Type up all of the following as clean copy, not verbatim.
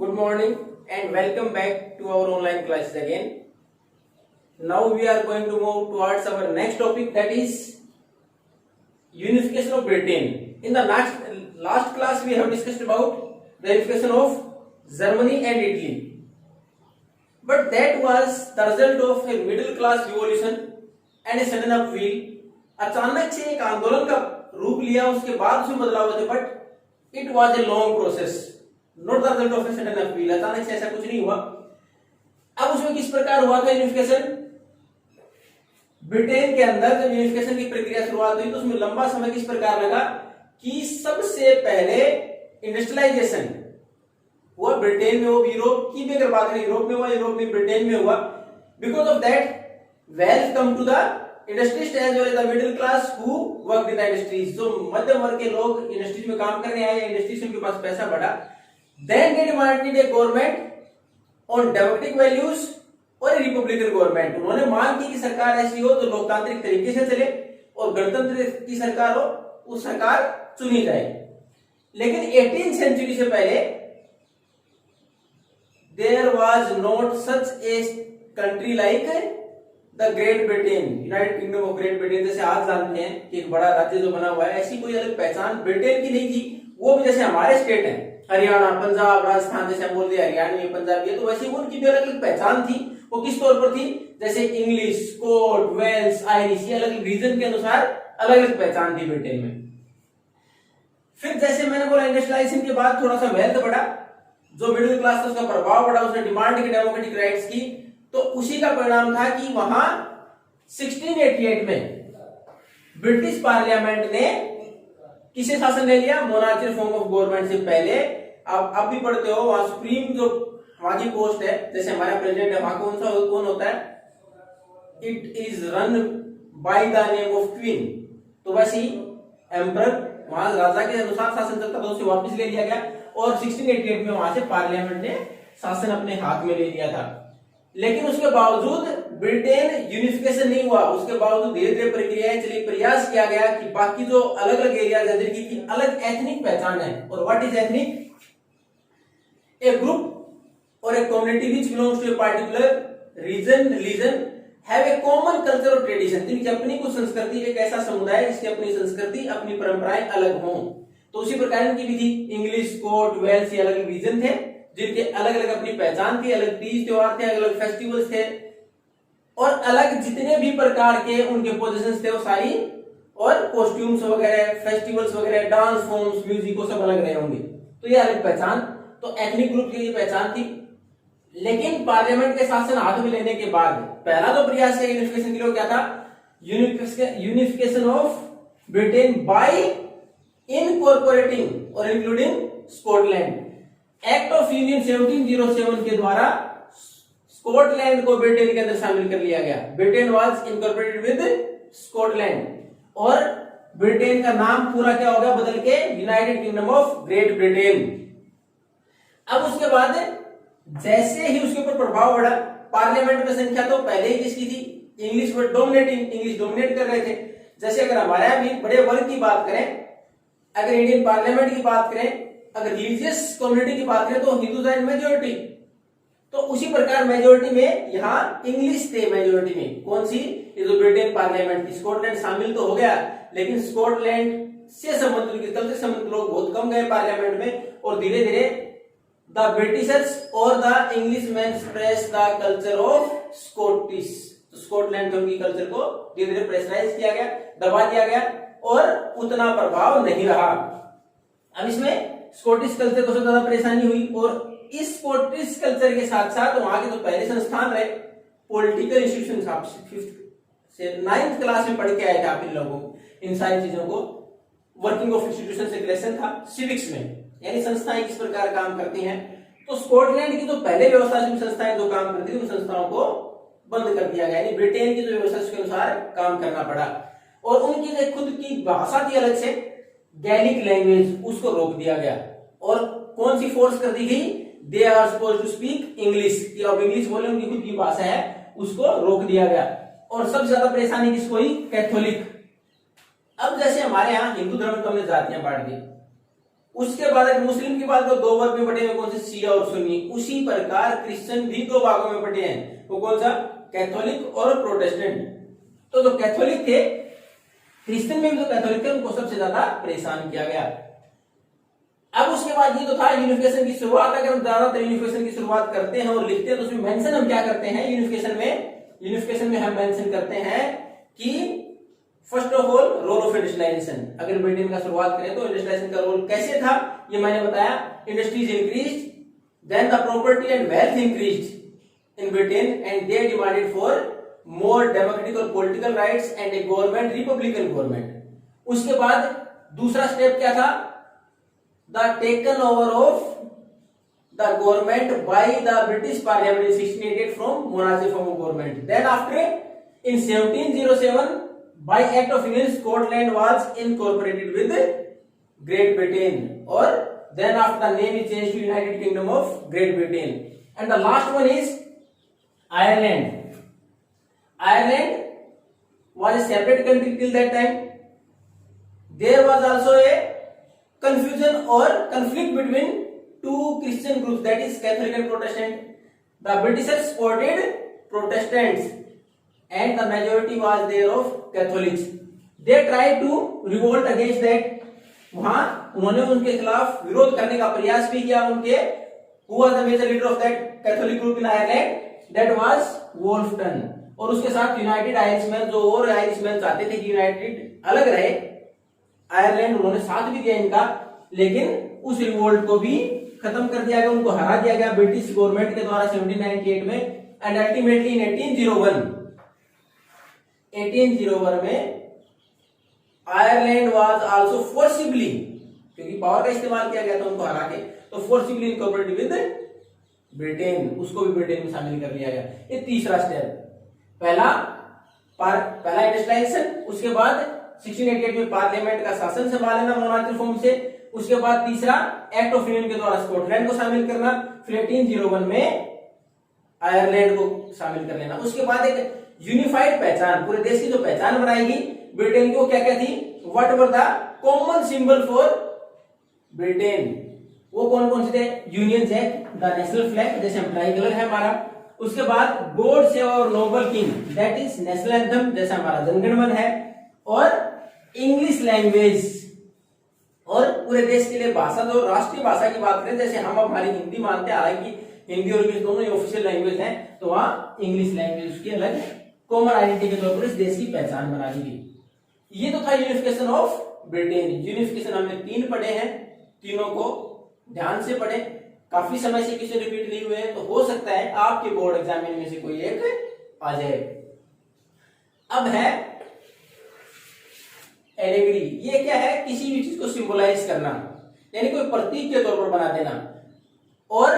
Good morning and welcome back to our online classes again. Now we are going to move towards our next topic, that is unification of Britain. In the last class we have discussed about the unification of Germany and Italy. But that was the result of a middle class revolution and a sudden upheaval. अचानक से एक आंदोलन का रूप लिया, उसके बाद उसमें बदलाव हुए थे, but it was a long process, not the result of a sudden appeal. अचानक से ऐसा कुछ नहीं हुआ. अब उसमें किस प्रकार हुआ था यूनिफिकेशन? ब्रिटेन के अंदर जब यूनिफिकेशन की प्रक्रिया शुरुआत हुई तो उसमें लंबा समय किस प्रकार लगा कि सबसे पहले इंडस्ट्रियलाइजेशन हुआ ब्रिटेन में. वो यूरोप की भी अगर बात करें, यूरोप में हुआ, यूरोप में ब्रिटेन में हुआ. Because of that wealth come to the industries as well as the middle class who work in the industries. जो मध्यम वर्ग के लोग इंडस्ट्रीज में काम करने आए, इंडस्ट्रीज से उनके पास पैसा बढ़ा. Then they demanded a government on democratic values और रिपब्लिकन गवर्नमेंट. उन्होंने मांग की कि सरकार ऐसी हो जो लोकतांत्रिक तरीके से चले और गणतंत्र की सरकार हो, उस सरकार चुनी जाए. लेकिन 18th सेंचुरी से पहले there was not such a country like the Great Britain, United Kingdom of Great Britain. जैसे आज जानते हैं कि एक बड़ा राज्य जो बना हुआ है, ऐसी कोई अलग पहचान ब्रिटेन की नहीं थी. वो भी जैसे हमारे स्टेट हैं, हरियाणा, पंजाब, राजस्थान, जैसे हम बोलते हैं हरियाणवी, पंजाबी है, तो वैसे उनकी भी अलग अलग पहचान थी. वो किस तौर पर थी? जैसे इंग्लिश, स्कॉट, वेल्स, आयरिश, ये अलग रीजन के अनुसार अलग अलग पहचान थी ब्रिटेन में. फिर जैसे मैंने बोला इंडस्ट्रियलाइजेशन के बाद थोड़ा सा वेल्थ बढ़ा, जो मिडिल क्लास था उसका प्रभाव बढ़ा, उसने डिमांड की डेमोक्रेटिक राइट्स की. तो उसी का परिणाम था कि वहां 1688 में ब्रिटिश पार्लियामेंट ने किसे शासन ले लिया? मोनार्चियल फॉर्म ऑफ गवर्नमेंट से पहले. आप भी पढ़ते हो, वहां सुप्रीम जो वहां की पोस्ट है, जैसे हमारा प्रेसिडेंट है, वहां कौन होता है? It is run by the name of queen. तो वैसे ही एम्परर वहां राजा के अनुसार शासन चलता था, उसे वापस ले लिया गया और 1688 में वहां से पार्लियामेंट ने शासन अपने हाथ में ले लिया था. लेकिन उसके बावजूद ब्रिटेन यूनिफिकेशन नहीं हुआ. उसके बावजूद धीरे धीरे प्रक्रियाएं चली, प्रयास किया गया कि बाकी जो अलग अलग एरियाज है जिनकी अलग एथनिक पहचान है. और what is ethnic? A group or a community which belongs to a particular religion have a common culture or tradition. जिनकी अपनी कुछ संस्कृति, एक ऐसा समुदाय जिसकी अपनी संस्कृति, अपनी परंपराएं अलग हों. तो उसी प्रकार इनकी भी थी. इंग्लिश, स्कॉट, वेल्स, ये अलग अलग रीजन थे जिनके अलग अलग अपनी पहचान थी, अलग तीज त्योहार थे, अलग अलग फेस्टिवल्स थे और अलग जितने भी प्रकार के उनके पोजीशंस थे वो सारी, और कॉस्ट्यूम्स वगैरह, फेस्टिवल्स वगैरह, डांस फॉर्म्स, म्यूजिक, वो सब अलग रहे होंगे. तो ये अलग पहचान, तो एथनिक ग्रुप की ये पहचान थी. लेकिन पार्लियामेंट के शासन हाथ में लेने के बाद पहला जो प्रयास है यूनिफिकेशन के लिए क्या था? Unification of Britain by incorporating और including Scotland. Act of union 1707 के द्वारा स्कॉटलैंड को ब्रिटेन के अंदर शामिल कर लिया गया. Britain was incorporated with Scotland और ब्रिटेन का नाम पूरा क्या हो गया बदल के? United Kingdom of Great Britain. अब उसके बाद जैसे ही उसके ऊपर प्रभाव बढ़ा, पार्लियामेंट में संख्या तो पहले ही किसकी थी? इंग्लिश में डोमिनेटिंग, इंग्लिश डोमिनेट कर रहे थे. जैसे अगर हमारे यहाँ भी बड़े वर्ग की बात करें, अगर इंडियन पार्लियामेंट की बात करें, अगर रिलीजियस कम्युनिटी की बात करें तो हिंदू एंड मेजोरिटी. तो उसी प्रकार मेजोरिटी में यहाँ इंग्लिश थे. मेजोरिटी में कौन सी? ये जो ब्रिटेन पार्लियामेंट थी. स्कॉटलैंड शामिल तो हो गया, लेकिन स्कॉटलैंड से संबंधित लोग बहुत कम गए पार्लियामेंट में. और धीरे धीरे The Britishers or the Englishmen suppressed the culture of Scottish. तो स्कॉटलैंड के उनकी कल्चर को धीरे धीरे प्रेशराइज किया गया, दबा दिया गया और उतना प्रभाव नहीं रहा. अब इसमें स्कॉटिश कल्चर को सबसे ज्यादा परेशानी हुई. और इस स्कॉटिश कल्चर के साथ साथ वहां के जो पहले संस्थान रहे, पॉलिटिकल इंस्टीट्यूशन, आप 5th से 9th क्लास में पढ़ के आए थे आप इन लोगों, इन सारी चीजों को. वर्किंग ऑफ इंस्टीट्यूशन से क्वेश्चन था सिविक्स में, यानी संस्थाएं किस प्रकार काम करती हैं. तो स्कॉटलैंड की जो पहले व्यवस्था से संस्थाएं जो काम करती थी, उन संस्थाओं को बंद कर दिया गया. यानी ब्रिटेन की जो व्यवस्था उसके अनुसार काम करना पड़ा. और उनकी जो खुद की भाषा थी अलग से, गैलिक लैंग्वेज, उसको रोक दिया गया. और कौन सी फोर्स कर दी गई? They are suppose to speak English, कि अब इंग्लिश बोले, उनकी खुद की भाषा है, उसको रोक दिया गया. और सबसे ज्यादा परेशानी किसको हुई? कैथोलिक. अब जैसे हमारे यहाँ हिंदू धर्म को हमने जातियां बांट दी, उसके बाद अगर मुस्लिम की बात करो, दो वर्ग में बटे हैं, कौन से, शिया और सुन्नी। उसी प्रकार क्रिश्चियन भी दो भागों में बटे हैं, वो कौन सा, कैथोलिक और प्रोटेस्टेंट। तो जो कैथोलिक थे, क्रिश्चियन में भी जो कैथोलिक थे, उनको सबसे ज्यादा परेशान किया गया। अब उसके बाद ये तो था यूनिफिकेशन की शुरुआत। अगर हम ज्यादातर यूनिफिकेशन की शुरुआत करते हैं और लिखते हैं तो उसमें मेंशन हम क्या करते हैं, यूनिफिकेशन में हम मेंशन करते हैं कि first of all role of industrialisation. अगर ब्रिटेन का शुरुआत करें तो इंडस्ट्रियलाइजेशन का रोल कैसे था, ये मैंने बताया। Industries increased, then the property and wealth increased in Britain and they demanded for more democratic और political rights and a government, republican government. उसके बाद दूसरा स्टेप क्या था, the taken over of the government by the British Parliament in 1688 from monarchy form of government. Then after in 1707 by Act of Union Scotland was incorporated with Great Britain, or then after the name is changed to United Kingdom of Great Britain. And the last one is Ireland. Ireland was a separate country till that time. There was also a confusion or conflict between two Christian groups, that is Catholic and Protestant. The Britishers supported Protestants and the majority was there of Catholics. They tried to revolt against that. वहां उन्होंने उनके खिलाफ विरोध करने का प्रयास भी किया। उनके who was the major leader of that Catholic group in Ireland? That was Wolfton. और उसके साथ यूनाइटेड आयरिशमैन, जो और आयरिशमैन चाहते थे कि यूनाइटेड अलग रहे आयरलैंड, उन्होंने साथ भी दिया इनका, लेकिन उस रिवोल्ट को भी खत्म कर दिया गया, उनको हरा दिया गया ब्रिटिश गवर्नमेंट के द्वारा 1798 में। एंड अल्टीमेटली इन 1801 में आयरलैंड वाज आल्सो फोर्सिबली, क्योंकि पावर का इस्तेमाल किया गया था उनको हरा के, तो फोर्सिबली इनकॉर्पोरेटेड विद ब्रिटेन, उसको भी ब्रिटेन में शामिल कर लिया गया। ये तीसरा स्टेप, पहला इंडस्ट्रियलाइजेशन, उसके बाद 1688 में पार्लियामेंट का शासन संभाल लेना मोनार्की फॉर्म से, उसके बाद तीसरा एक्ट ऑफ यूनियन के द्वारा स्कॉटलैंड को शामिल करना, फिर 1801 में आयरलैंड को शामिल कर लेना। उसके बाद एक यूनिफाइड पहचान, पूरे देश की जो पहचान बनाएगी ब्रिटेन की, वो क्या क्या थी, what were the common symbol for Britain, वो कौन कौन से थे, Union Jack, the national flag, जैसे हम ट्राई कलर है हमारा, उसके बाद God save our noble king, that is national anthem, जैसा हमारा जनगण मन है, और इंग्लिश लैंग्वेज, और पूरे देश के लिए भाषा, जो राष्ट्रीय भाषा की बात करें, जैसे हम हमारी हिंदी मानते हैं, हालांकि हिंदी और इंग्लिश दोनों ही ऑफिशियल लैंग्वेज हैं, तो वहां इंग्लिश लैंग्वेज उसकी अलग कॉमन आइडेंटिटी के तौर पर इस देश की पहचान बना दी गई। ये तो था यूनिफिकेशन ऑफ ब्रिटेन। यूनिफिकेशन हमने 3 पढ़े हैं, तीनों को ध्यान से पढ़े, काफी समय से किसी रिपीट नहीं हुए हैं, तो हो सकता है आपके बोर्ड एग्जाम में से कोई एक आ जाए। अब है एलेगरी। ये क्या है, किसी भी चीज को सिंबलाइज करना, यानी कोई प्रतीक के तौर पर बना देना। और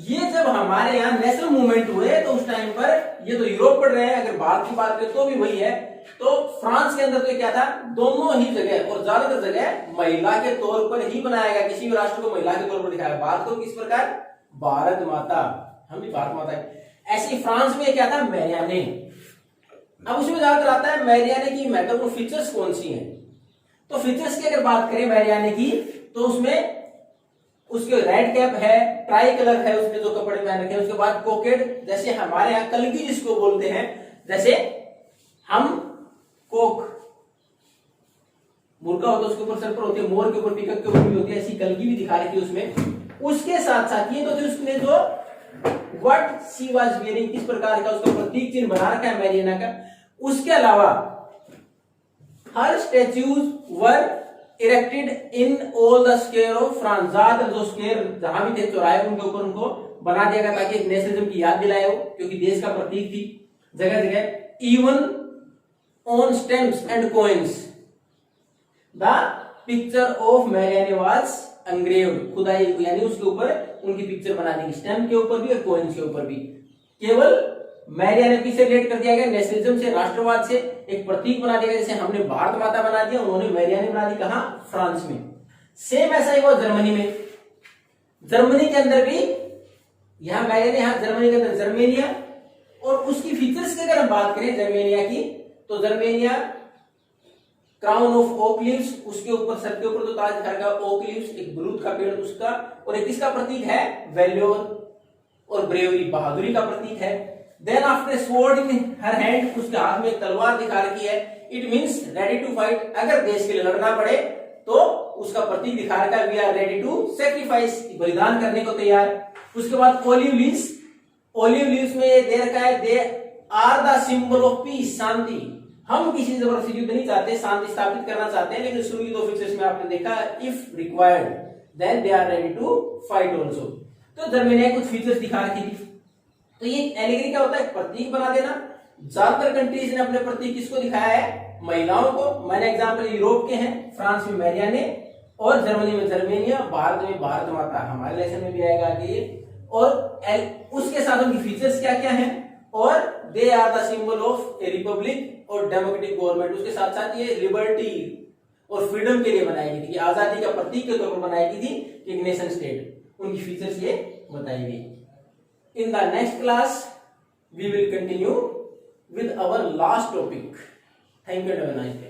ये जब हमारे यहाँ नेशनल मूवमेंट हुए तो उस टाइम पर, ये तो यूरोप पढ़ रहे हैं, अगर भारत की बात करें तो भी वही है, तो फ्रांस के अंदर तो क्या था, दोनों ही जगह और ज्यादातर जगह महिला के तौर पर ही बनाया गया, किसी भी राष्ट्र को महिला के तौर पर दिखाया। बात को किस प्रकार, भारत माता, हम भी भारत माता है, ऐसे ही फ्रांस में क्या था, मैरियाने। अब उसमें ज्यादातर आता है मैरियाने की महत्वपूर्ण फीचर्स कौन सी हैं, तो फीचर्स की अगर बात करें मैरियाने की, तो उसमें उसके रेड कैप है, ट्राई कलर है, उसने जो कपड़े पहन रखे हैं, उसके बाद कोकेट, जैसे हमारे यहाँ कलगी जिसको बोलते हैं, जैसे हम कोक, मुर्गा होता है उसके ऊपर सर पर होती है, मोर के ऊपर, पिकअप के ऊपर भी होती है, ऐसी कलगी भी दिखा रखी है उसमें। उसके साथ साथ ये तो उसने जो व्हाट शी वाज वेयरिंग, किस प्रकार का उसका प्रतीक चिन्ह बना रखा है मैरियाना का। उसके अलावा her statues were erected in all the square of France, ज्यादातर जो स्क्वायर जहां भी थे चौराहे उनके ऊपर उनको बना दिया गया ताकि एक नेशनलिज्म की याद दिलाए हो, क्योंकि देश का प्रतीक थी जगह जगह। Even on stamps and coins the picture of Marianne was engraved, खुदाई यानी उसके ऊपर उनकी पिक्चर बना दी, स्टैम्प के ऊपर भी और कॉइन्स के ऊपर भी। केवल मैरियाने किसे रिलेट कर दिया गया, नेशनलिज्म से, राष्ट्रवाद से, एक प्रतीक बना दिया गया, जैसे हमने भारत माता बना दिया, उन्होंने मैरियाने बना दी कहां, फ्रांस में। सेम ऐसा ही हुआ जर्मनी में। जर्मनी के अंदर भी यहां मैरियाने, यहां जर्मनी के अंदर जर्मेनिया। और उसकी फीचर्स की अगर हम बात करें जर्मेनिया की, तो Germania crown of oak leaves, उसके ऊपर सर के ऊपर तो ताज दिखाएगा ओक लीव्स, एक बरूद का पेड़ उसका, और एक किसका प्रतीक है, वैल्योर और ब्रेवरी, बहादुरी का प्रतीक है। Then after sword in her hand, उसके हाथ में एक तलवार दिखा रखी है, it means ready to fight, अगर देश के लिए लड़ना पड़े तो उसका प्रतीक दिखा रखा है, we are ready to sacrifice, बलिदान करने को तैयार। उसके बाद ओलिव लीव्स, ओलिव लीव्स में ये दे रखा है, they are the symbol of peace, शांति, हम किसी से जबरदस्ती युद्ध नहीं चाहते, शांति स्थापित करना चाहते हैं, लेकिन शुरू की दो फीचर्स में आपने देखा, if required then they are ready to fight also. तो जर्मनी ने कुछ फीचर्स दिखा रखी थी। तो ये एलिगरी क्या होता है, प्रतीक बना देना। ज्यादातर कंट्रीज ने अपने प्रतीक किसको दिखाया है, महिलाओं को। मैंने एग्जांपल यूरोप के हैं, फ्रांस में मैरियाने, और जर्मनी में जर्मेनिया, भारत में भारत माता, हमारे लेसन में भी आएगा आगे ये। और उसके साथ उनकी फीचर्स क्या क्या हैं, और they are the symbol of a republic और डेमोक्रेटिक गवर्नमेंट। उसके साथ साथ ये लिबर्टी और फ्रीडम के लिए बनाई गई थी, आजादी का प्रतीक के तौर पर बनाई गई थी, एक नेशन स्टेट। उनकी फीचर्स ये बताई गई। In the next class we will continue with our last topic. Thank you and have a nice day.